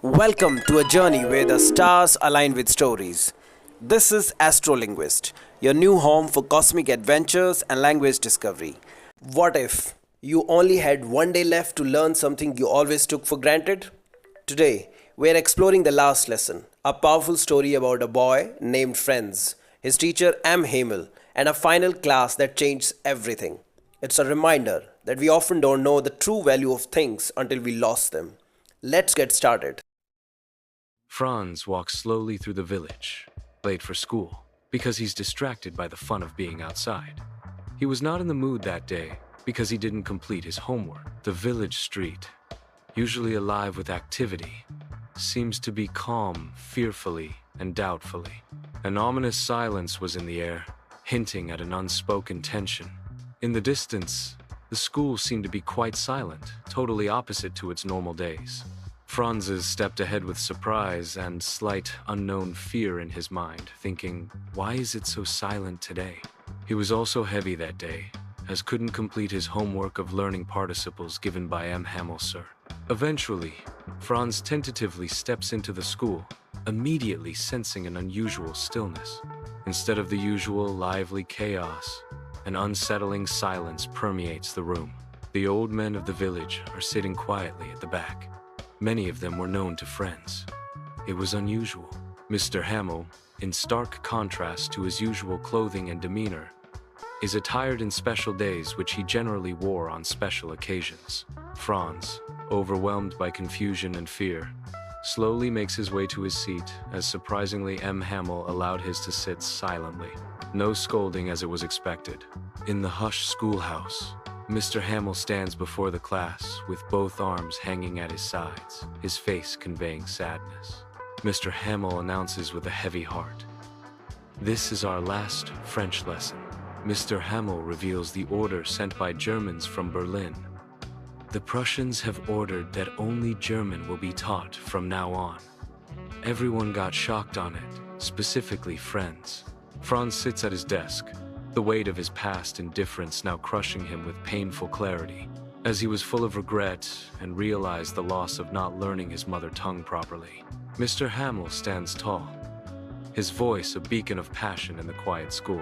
Welcome to a journey where the stars align with stories. This is Astrolinguist, your new home for cosmic adventures and language discovery. What if you only had one day left to learn something you always took for granted? Today, we are exploring the last lesson, a powerful story about a boy named Franz, his teacher M. Hamel, and a final class that changed everything. It's a reminder that we often don't know the true value of things until we lost them. Let's get started. Franz walks slowly through the village, late for school, because he's distracted by the fun of being outside. He was not in the mood that day because he didn't complete his homework. The village street, usually alive with activity, seems to be calm, fearfully and doubtfully. An ominous silence was in the air, hinting at an unspoken tension. In the distance, the school seemed to be quite silent, totally opposite to its normal days. Franz stepped ahead with surprise and slight unknown fear in his mind, thinking, why is it so silent today? He was also heavy that day, as couldn't complete his homework of learning participles given by M. Hamel, sir. Eventually, Franz tentatively steps into the school, immediately sensing an unusual stillness. Instead of the usual lively chaos, an unsettling silence permeates the room. The old men of the village are sitting quietly at the back. Many of them were known to Franz. It was unusual. Mr. Hamel, in stark contrast to his usual clothing and demeanor, is attired in special days which he generally wore on special occasions. Franz, overwhelmed by confusion and fear, slowly makes his way to his seat as surprisingly M. Hamel allowed his to sit silently. No scolding as it was expected. In the hushed schoolhouse, Mr. Hamel stands before the class with both arms hanging at his sides, his face conveying sadness. Mr. Hamel announces with a heavy heart, "This is our last French lesson." Mr. Hamel reveals the order sent by Germans from Berlin. The Prussians have ordered that only German will be taught from now on. Everyone got shocked on it, specifically Franz. Franz sits at his desk, the weight of his past indifference now crushing him with painful clarity, as he was full of regret and realized the loss of not learning his mother tongue properly. Mr. Hamel stands tall, his voice a beacon of passion in the quiet school.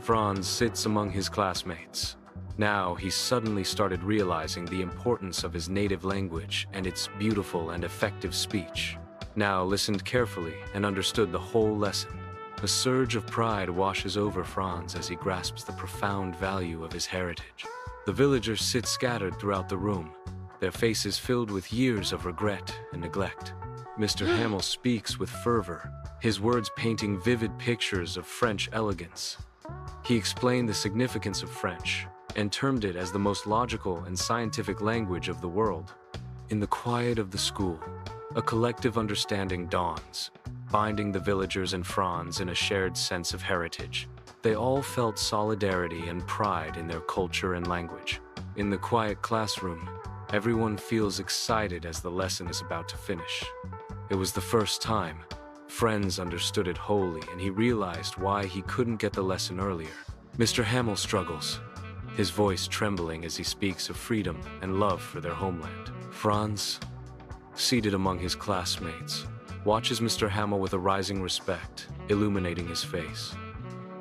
Franz sits among his classmates. Now he suddenly started realizing the importance of his native language and its beautiful and effective speech. Now listened carefully and understood the whole lesson. A surge of pride washes over Franz as he grasps the profound value of his heritage. The villagers sit scattered throughout the room, their faces filled with years of regret and neglect. Mr. Hamel speaks with fervor, his words painting vivid pictures of French elegance. He explained the significance of French and termed it as the most logical and scientific language of the world. In the quiet of the school, a collective understanding dawns, binding the villagers and Franz in a shared sense of heritage. They all felt solidarity and pride in their culture and language. In the quiet classroom, everyone feels excited as the lesson is about to finish. It was the first time Franz understood it wholly, and he realized why he couldn't get the lesson earlier. Mr. Hamel struggles, his voice trembling as he speaks of freedom and love for their homeland. Franz, seated among his classmates, watches Mr. Hamel with a rising respect, illuminating his face.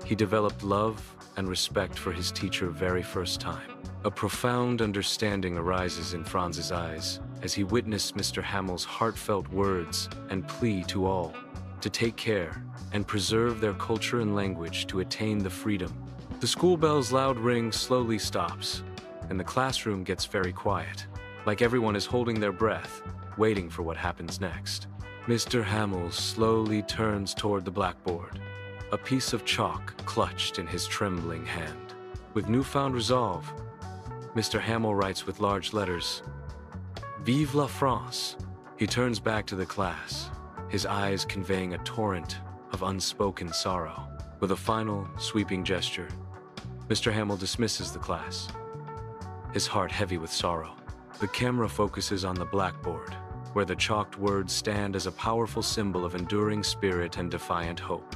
He developed love and respect for his teacher very first time. A profound understanding arises in Franz's eyes as he witnessed Mr. Hamel's heartfelt words and plea to all to take care and preserve their culture and language to attain the freedom. The school bell's loud ring slowly stops, and the classroom gets very quiet, like everyone is holding their breath, waiting for what happens next. Mr. Hamel slowly turns toward the blackboard, a piece of chalk clutched in his trembling hand. With newfound resolve, Mr. Hamel writes with large letters, "Vive la France." He turns back to the class, his eyes conveying a torrent of unspoken sorrow. With a final, sweeping gesture, Mr. Hamel dismisses the class, his heart heavy with sorrow. The camera focuses on the blackboard, where the chalked words stand as a powerful symbol of enduring spirit and defiant hope.